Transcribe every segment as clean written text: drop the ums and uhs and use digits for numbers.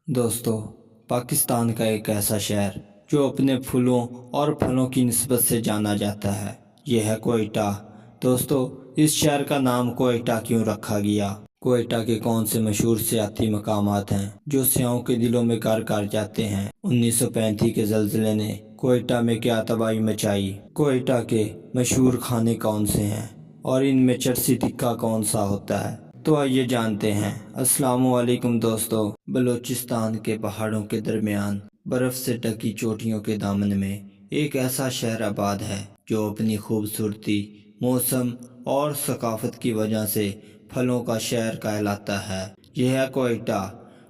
دوستو، پاکستان کا ایک ایسا شہر جو اپنے پھولوں اور پھلوں کی نسبت سے جانا جاتا ہے، یہ ہے کوئٹہ۔ دوستو، اس شہر کا نام کوئٹہ کیوں رکھا گیا؟ کوئٹہ کے کون سے مشہور سیاحتی مقامات ہیں جو سیاحوں کے دلوں میں گھر کر جاتے ہیں؟ 1935 کے زلزلے نے کوئٹہ میں کیا تباہی مچائی؟ کوئٹہ کے مشہور کھانے کون سے ہیں اور ان میں چرسی ٹکا کون سا ہوتا ہے؟ تو آئیے جانتے ہیں۔ السلام علیکم دوستو۔ بلوچستان کے پہاڑوں کے درمیان برف سے ڈھکی چوٹیوں کے دامن میں ایک ایسا شہر آباد ہے جو اپنی خوبصورتی، موسم اور ثقافت کی وجہ سے پھلوں کا شہر کہلاتا ہے۔ یہ ہے کوئٹہ،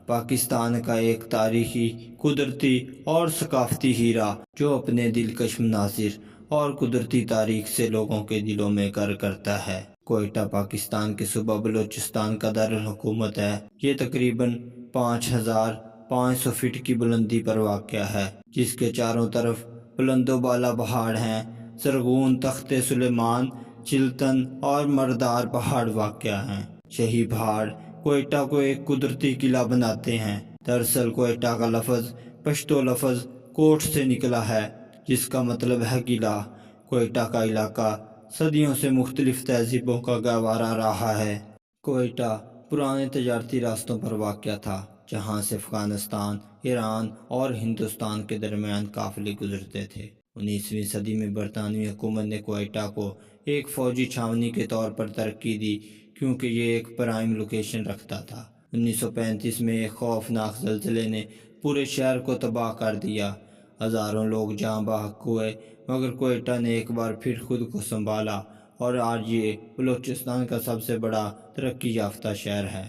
پاکستان کا ایک تاریخی، قدرتی اور ثقافتی ہیرا جو اپنے دلکش مناظر اور قدرتی تاریخ سے لوگوں کے دلوں میں گھر کرتا ہے۔ کوئٹہ پاکستان کے صوبہ بلوچستان کا دارالحکومت ہے۔ یہ تقریباً 5500 فٹ کی بلندی پر واقع ہے، جس کے چاروں طرف بلند و بالا پہاڑ ہیں۔ زرغون، تخت سلیمان، چلتن اور مردار پہاڑ واقع ہیں۔ شہی پہاڑ کوئٹہ کو ایک قدرتی قلعہ بناتے ہیں۔ دراصل کوئٹہ کا لفظ پشتو لفظ کوٹ سے نکلا ہے، جس کا مطلب ہے قلعہ۔ کوئٹہ کا علاقہ صدیوں سے مختلف تہذیبوں کا گہوارہ رہا ہے۔ کوئٹہ پرانے تجارتی راستوں پر واقع تھا، جہاں سے افغانستان، ایران اور ہندوستان کے درمیان قافلے گزرتے تھے۔ 19ویں صدی میں برطانوی حکومت نے کوئٹہ کو ایک فوجی چھاونی کے طور پر ترقی دی، کیونکہ یہ ایک پرائم لوکیشن رکھتا تھا۔ 1935 میں ایک خوفناک زلزلے نے پورے شہر کو تباہ کر دیا۔ ہزاروں لوگ جاں بحق ہوئے، مگر کوئٹہ نے ایک بار پھر خود کو سنبھالا اور آج یہ بلوچستان کا سب سے بڑا ترقی یافتہ شہر ہے۔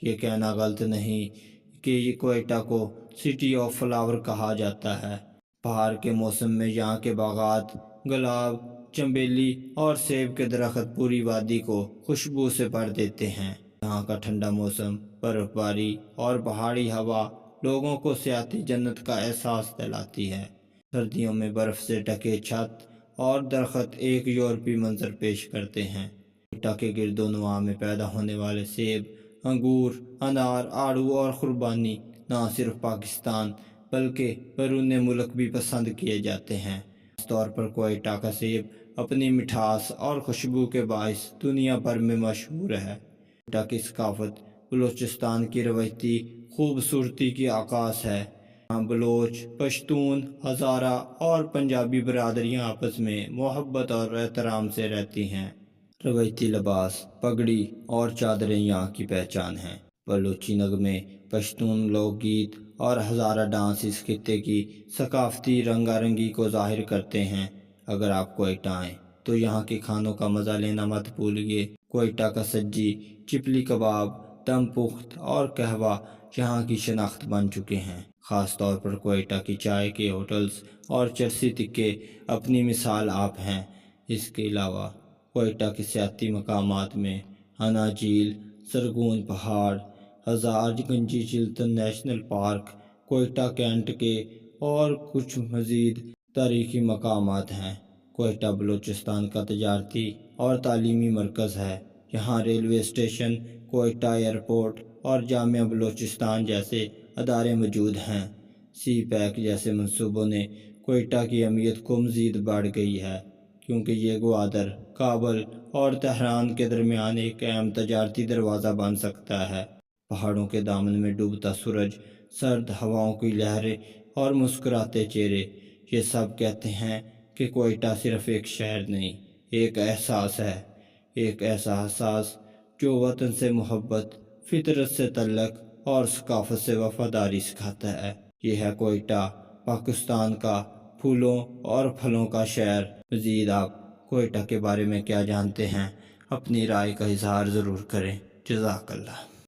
یہ کہنا غلط نہیں کہ یہ کوئٹہ کو سٹی آف فلاور کہا جاتا ہے۔ بہار کے موسم میں یہاں کے باغات گلاب، چنبیلی اور سیب کے درخت پوری وادی کو خوشبو سے بھر دیتے ہیں۔ یہاں کا ٹھنڈا موسم، برف باری اور پہاڑی ہوا لوگوں کو سیاحتی جنت کا احساس دلاتی ہے۔ سردیوں میں برف سے ڈھکے چھت اور درخت ایک یورپی منظر پیش کرتے ہیں۔ کوئٹہ کے گرد و نواح میں پیدا ہونے والے سیب، انگور، انار، آڑو اور قربانی نہ صرف پاکستان بلکہ بیرون ملک بھی پسند کیے جاتے ہیں۔ خاص طور پر کوئٹہ کا سیب اپنی مٹھاس اور خوشبو کے باعث دنیا بھر میں مشہور ہے۔ کوئٹہ کی ثقافت بلوچستان کی روایتی خوبصورتی کی عکاس ہے۔ یہاں بلوچ، پشتون، ہزارہ اور پنجابی برادریاں آپس میں محبت اور احترام سے رہتی ہیں۔ روایتی لباس، پگڑی اور چادریں یہاں کی پہچان ہیں۔ بلوچی نغمے، پشتون لوک گیت اور ہزارہ ڈانس اس خطے کی ثقافتی رنگا رنگی کو ظاہر کرتے ہیں۔ اگر آپ کوئٹہ آئیں تو یہاں کے کھانوں کا مزہ لینا مت بھولیے۔ کوئٹہ کا سجی، چپلی کباب، دم پخت اور قہوہ یہاں کی شناخت بن چکے ہیں۔ خاص طور پر کوئٹہ کی چائے کے ہوٹلز اور چرسی ٹکے اپنی مثال آپ ہیں۔ اس کے علاوہ کوئٹہ کے سیاحتی مقامات میں ہنا جھیل، زرغون پہاڑ، Hazar Ganji Chiltan national park, Quetta cantt کے اور کچھ مزید تاریخی مقامات ہیں۔ کوئٹہ بلوچستان کا تجارتی اور تعلیمی مرکز ہے۔ یہاں ریلوے اسٹیشن، کوئٹہ ایئرپورٹ اور جامعہ بلوچستان جیسے ادارے موجود ہیں۔ سی پیک جیسے منصوبوں نے کوئٹہ کی اہمیت کو مزید بڑھ گئی ہے، کیونکہ یہ گوادر، کابل اور تہران کے درمیان ایک اہم تجارتی دروازہ بن سکتا ہے۔ پہاڑوں کے دامن میں ڈوبتا سورج، سرد ہواؤں کی لہریں اور مسکراتے چہرے، یہ سب کہتے ہیں کہ کوئٹہ صرف ایک شہر نہیں، ایک احساس ہے۔ ایک ایسا احساس جو وطن سے محبت، فطرت سے تعلق اور ثقافت سے وفاداری سکھاتا ہے۔ یہ ہے کوئٹہ، پاکستان کا پھولوں اور پھلوں کا شہر۔ مزید آپ کوئٹہ کے بارے میں کیا جانتے ہیں؟ اپنی رائے کا اظہار ضرور کریں۔ جزاک اللہ۔